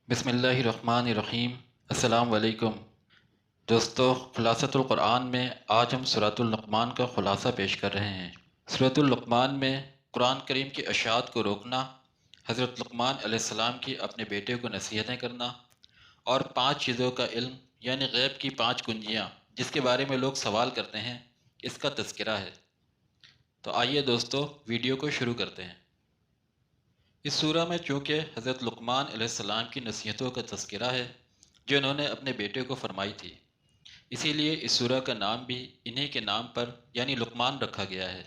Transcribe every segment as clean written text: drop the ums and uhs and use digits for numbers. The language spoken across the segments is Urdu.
بسم اللہ الرحمن الرحیم۔ السلام علیکم دوستو، خلاصۃ القرآن میں آج ہم سورۃ اللقمان کا خلاصہ پیش کر رہے ہیں۔ سورۃ اللقمان میں قرآن کریم کی اشاعت کو روکنا، حضرت لقمان علیہ السلام کی اپنے بیٹے کو نصیحتیں کرنا، اور 5 چیزوں کا علم یعنی غیب کی 5 کنجیاں جس کے بارے میں لوگ سوال کرتے ہیں، اس کا تذکرہ ہے۔ تو آئیے دوستو ویڈیو کو شروع کرتے ہیں۔ اس سورہ میں چونکہ حضرت لقمان علیہ السلام کی نصیحتوں کا تذکرہ ہے جو انہوں نے اپنے بیٹے کو فرمائی تھی، اسی لیے اس سورہ کا نام بھی انہی کے نام پر یعنی لقمان رکھا گیا ہے۔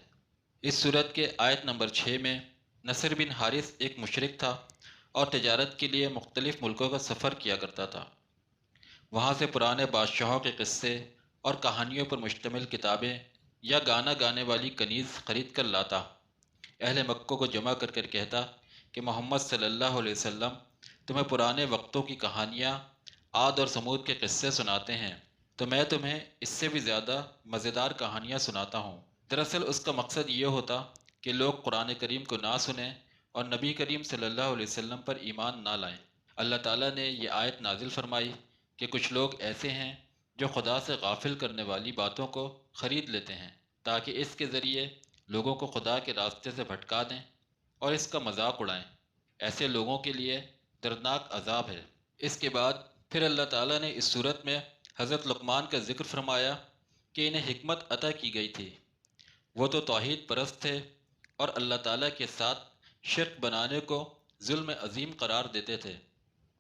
اس سورت کے آیت نمبر 6 میں نصر بن حارث ایک مشرک تھا اور تجارت کے لیے مختلف ملکوں کا سفر کیا کرتا تھا۔ وہاں سے پرانے بادشاہوں کے قصے اور کہانیوں پر مشتمل کتابیں یا گانا گانے والی کنیز خرید کر لاتا۔ اہل مکہ کو جمع کر کر کہتا کہ محمد صلی اللہ علیہ وسلم تمہیں پرانے وقتوں کی کہانیاں، عاد اور سمود کے قصے سناتے ہیں، تو میں تمہیں اس سے بھی زیادہ مزیدار کہانیاں سناتا ہوں۔ دراصل اس کا مقصد یہ ہوتا کہ لوگ قرآن کریم کو نہ سنیں اور نبی کریم صلی اللہ علیہ وسلم پر ایمان نہ لائیں۔ اللہ تعالیٰ نے یہ آیت نازل فرمائی کہ کچھ لوگ ایسے ہیں جو خدا سے غافل کرنے والی باتوں کو خرید لیتے ہیں تاکہ اس کے ذریعے لوگوں کو خدا کے راستے سے بھٹکا دیں اور اس کا مذاق اڑائیں۔ ایسے لوگوں کے لیے دردناک عذاب ہے۔ اس کے بعد پھر اللہ تعالیٰ نے اس صورت میں حضرت لقمان کا ذکر فرمایا کہ انہیں حکمت عطا کی گئی تھی۔ وہ تو توحید پرست تھے اور اللہ تعالیٰ کے ساتھ شرک بنانے کو ظلم عظیم قرار دیتے تھے۔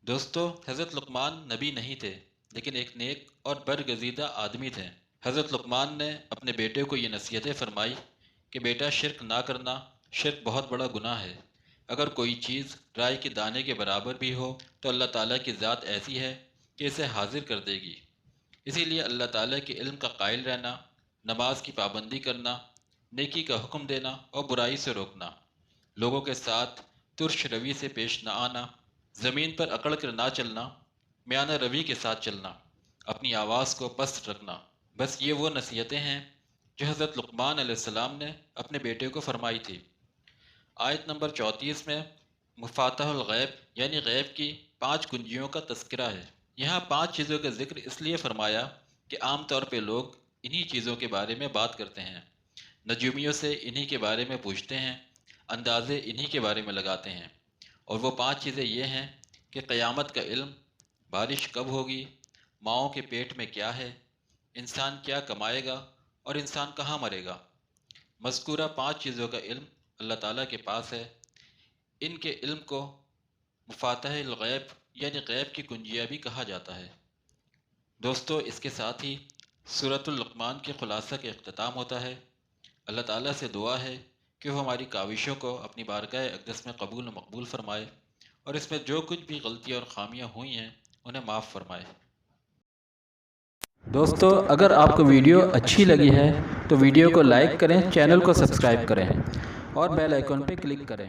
دوستو، حضرت لقمان نبی نہیں تھے لیکن ایک نیک اور برگزیدہ آدمی تھے۔ حضرت لقمان نے اپنے بیٹے کو یہ نصیحتیں فرمائی کہ بیٹا، شرک نہ کرنا، شرک بہت بڑا گناہ ہے۔ اگر کوئی چیز رائے کے دانے کے برابر بھی ہو تو اللہ تعالیٰ کی ذات ایسی ہے کہ اسے حاضر کر دے گی۔ اسی لیے اللہ تعالیٰ کے علم کا قائل رہنا، نماز کی پابندی کرنا، نیکی کا حکم دینا اور برائی سے روکنا، لوگوں کے ساتھ ترش روی سے پیش نہ آنا، زمین پر اکڑ کر نہ چلنا، میانہ روی کے ساتھ چلنا، اپنی آواز کو پست رکھنا، بس یہ وہ نصیحتیں ہیں جو حضرت لقمان علیہ السلام نے اپنے بیٹے کو فرمائی تھی۔ آیت نمبر 34 میں مفاتح الغیب یعنی غیب کی 5 کنجیوں کا تذکرہ ہے۔ یہاں 5 چیزوں کا ذکر اس لیے فرمایا کہ عام طور پہ لوگ انہی چیزوں کے بارے میں بات کرتے ہیں، نجومیوں سے انہی کے بارے میں پوچھتے ہیں، اندازے انہی کے بارے میں لگاتے ہیں، اور وہ 5 چیزیں یہ ہیں کہ قیامت کا علم، بارش کب ہوگی، ماؤں کے پیٹ میں کیا ہے، انسان کیا کمائے گا اور انسان کہاں مرے گا۔ مذکورہ 5 چیزوں کا علم اللہ تعالیٰ کے پاس ہے۔ ان کے علم کو مفاتح الغیب یعنی غیب کی کنجیاں بھی کہا جاتا ہے۔ دوستو، اس کے ساتھ ہی سورۃ اللقمان کے خلاصہ کا اختتام ہوتا ہے۔ اللہ تعالیٰ سے دعا ہے کہ وہ ہماری کاوشوں کو اپنی بارگاہ اقدس میں قبول و مقبول فرمائے اور اس میں جو کچھ بھی غلطیاں اور خامیاں ہوئی ہیں انہیں معاف فرمائے۔ دوستو، اگر آپ کو ویڈیو اچھی لگی ہے تو ویڈیو کو لائک کریں، چینل کو سبسکرائب کریں اور بیل آئیکن پہ کلک کریں۔